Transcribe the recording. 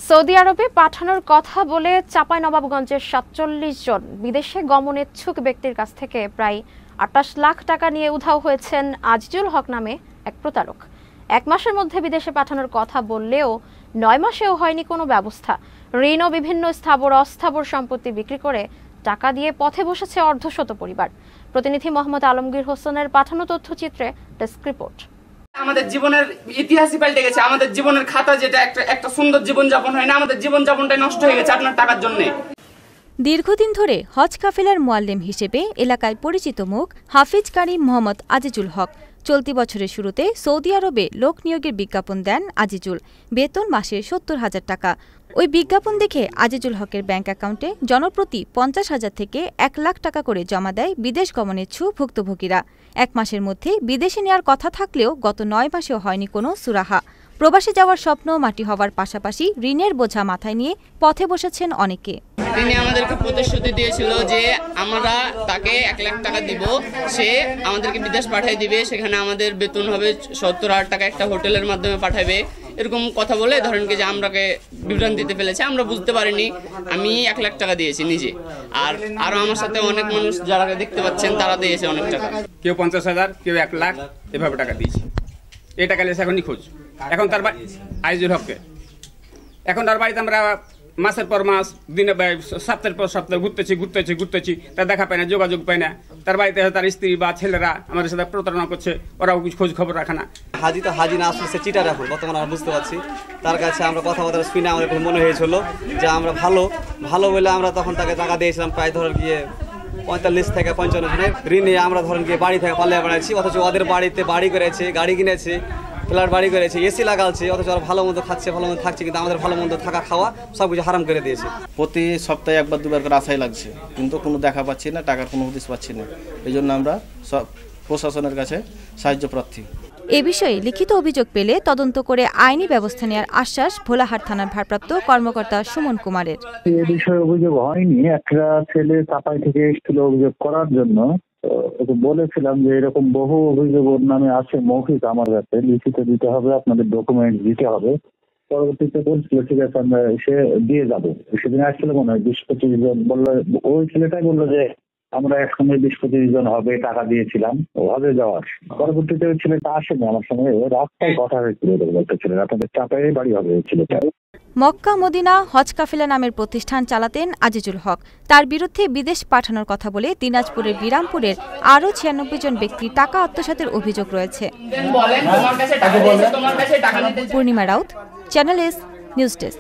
Saudi আরবে পাঠানোর কথা বলে চাঁপাইনবাবগঞ্জের ৪৭ জন বিদেশে গমনেচ্ছুক ব্যক্তির কাছ থেকে প্রায় ২৮ লাখ টাকা নিয়ে উধাও হয়েছেন আজিজুল হক নামে এক প্রতারক। ১ মাসের মধ্যে বিদেশে পাঠানোর কথা বললেও ৯ মাসেও হয়নি কোনো ব্যবস্থা। ঋণ ও বিভিন্ন স্থাবর অস্থাবর সম্পত্তি বিক্রি করে টাকা দিয়ে পথে বসেছে অর্ধশত পরিবার। প্রতিনিধি মোহাম্মদ আলমগীর হোসেনের পাঠানো তথ্যচিত্রে ডেস্ক রিপোর্ট। আমাদের জীবনের ইতিহাসই পাল্টে গেছে। আমাদের জীবনের খাতা যেটা একটা সুন্দর জীবনযাপন হয় না, আমাদের জীবনযাপনটাই নষ্ট হয়ে গেছে আপনার টাকার জন্য। দীর্ঘদিন ধরে হজ কাফেলার মুয়াল্লিম হিসেবে এলাকায় পরিচিত মুখ হাফিজ কারি মোহাম্মদ আজিজুল হক। চলতি বছরের শুরুতে সৌদি আরবে লোক নিয়োগের বিজ্ঞাপন দেন আজিজুল। বেতন মাসে ৭০,০০০ টাকা। ওই বিজ্ঞাপন দেখে আজিজুল হকের ব্যাংক অ্যাকাউন্টে জনপ্রতি ৫০,০০০ থেকে ১ লাখ টাকা করে জমা দেয় বিদেশ গমনেচ্ছু ভুক্তভোগীরা। ১ মাসের মধ্যে বিদেশে নেওয়ার কথা থাকলেও গত ৯ মাসেও হয়নি কোনো সুরাহা। প্রবাসে যাওয়ার স্বপ্ন মাটি হওয়ার পাশাপাশি ঋণের বোঝা মাথায় নিয়ে পথে বসেছেন অনেকে। তিনি আমাদেরকে প্রতিশ্রুতি দিয়েছিল যে আমরা তাকে ১ লাখ টাকা দিব, সে আমাদেরকে বিদেশ পাঠিয়ে দিবে, সেখানে আমাদের বেতন হবে ৭০,০০০ টাকা, একটা হোটেলের মাধ্যমে পাঠাবে, এরকম কথা বলে ধরেন কি যে আমরাকে বিভ্রান্তিতে ফেলেছে। আমরা বুঝতে পারিনি। আমি ১ লাখ টাকা দিয়েছি নিজে, আর আরো আমার সাথে অনেক মানুষ যারা দেখতে পাচ্ছেন তারা দিয়েছে অনেক টাকা। কেউ ৫০,০০০, কেউ ১ লাখ এভাবে টাকা দিয়েছে। এই টাকা লেগেছে এখন নিখোঁজ। এখন তার আজিজুল হককে এখন তার বাড়িতে আমরা মাসের পর মাস, দিনে সপ্তাহের পর সপ্তাহ ঘুরতেছি, তার দেখা পায় না, যোগাযোগ পায় না। তার বাড়িতে তার স্ত্রী বা ছেলেরা আমাদের সাথে প্রতারণা করছে, ওরাও কিছু খোঁজ খবর রাখে না। হাজি তো হাজি না, আসলে সে চিটার। এখন বর্তমানে আমরা বুঝতে পারছি তার কাছে আমরা কথাবার্তা শুনে আমাদের মনে হয়েছিল যে আমরা ভালো বলে আমরা তখন তাকে টাকা দিয়েছিলাম প্রায় ধরে গিয়ে ৪৫ থেকে ৫৫ জনের ঋণে। আমরা ধরেন গিয়ে বাড়ি থেকে পালিয়ে বেড়াচ্ছি, অথচ ওদের বাড়িতে বাড়ি করেছে, গাড়ি কিনেছে, ফ্ল্যাট বাড়ি করেছে, এসি লাগাচ্ছে, অথচ ওরা ভালো মন্দ খাচ্ছে, ভালো মন্দ থাকছে, কিন্তু আমাদের ভালো মন্দ থাকা খাওয়া সব কিছু হারাম করে দিয়েছে। প্রতি সপ্তাহে ১ বার ২ বার করে আশাই লাগছে, কিন্তু কোনো দেখা পাচ্ছি না, টাকার কোনো হদিস পাচ্ছি না। এই জন্য আমরা সব প্রশাসনের কাছে সাহায্য প্রার্থী। এ বিষয়ে লিখিত অভিযোগ পেলে তদন্ত করে আইনি ব্যবস্থা নেওয়ার আশ্বাস ভোলাহাট থানার ভারপ্রাপ্ত কর্মকর্তা সুমন কুমারের। এ বিষয়ে অভিযোগ হয়নি। একটা ছেলে চাপাই থেকে এসেছিল অভিযোগ করার জন্য। ওকে বলেছিলাম যে এরকম বহু অভিযোগ ওর নামে আছে, মৌখিক আমার কাছে, লিখিত দিতে হবে, আপনাদের ডকুমেন্ট দিতে হবে। পরবর্তীতে বলছিল ঠিক আছে আমরা এসে দিয়ে যাবো। সেদিন আসছিল মনে হয় ২০-২৫ জন বললো, ওই ছেলেটাই বললো যে আমরা একসঙ্গে ২০-২৫ জন হবে, টাকা দিয়েছিলাম ওভাবে যাওয়ার। পরবর্তীতে ওই ছেলেটা আসেনি আমার সঙ্গে, রাস্তায় কথা হয়েছিল একটা ছেলে, আপনাদের চাপাই বাড়ি হবে ওই ছেলেটা। মক্কা মদিনা হজ কাফেলা নামের প্রতিষ্ঠান চালাতেন আজিজুল হক। তার বিরুদ্ধে বিদেশ পাঠানোর কথা বলে দিনাজপুরের বিরামপুরের আরও ৯৬ জন ব্যক্তি টাকা আত্মসাতের অভিযোগ রয়েছে। Purnima Raut, channel S news desk.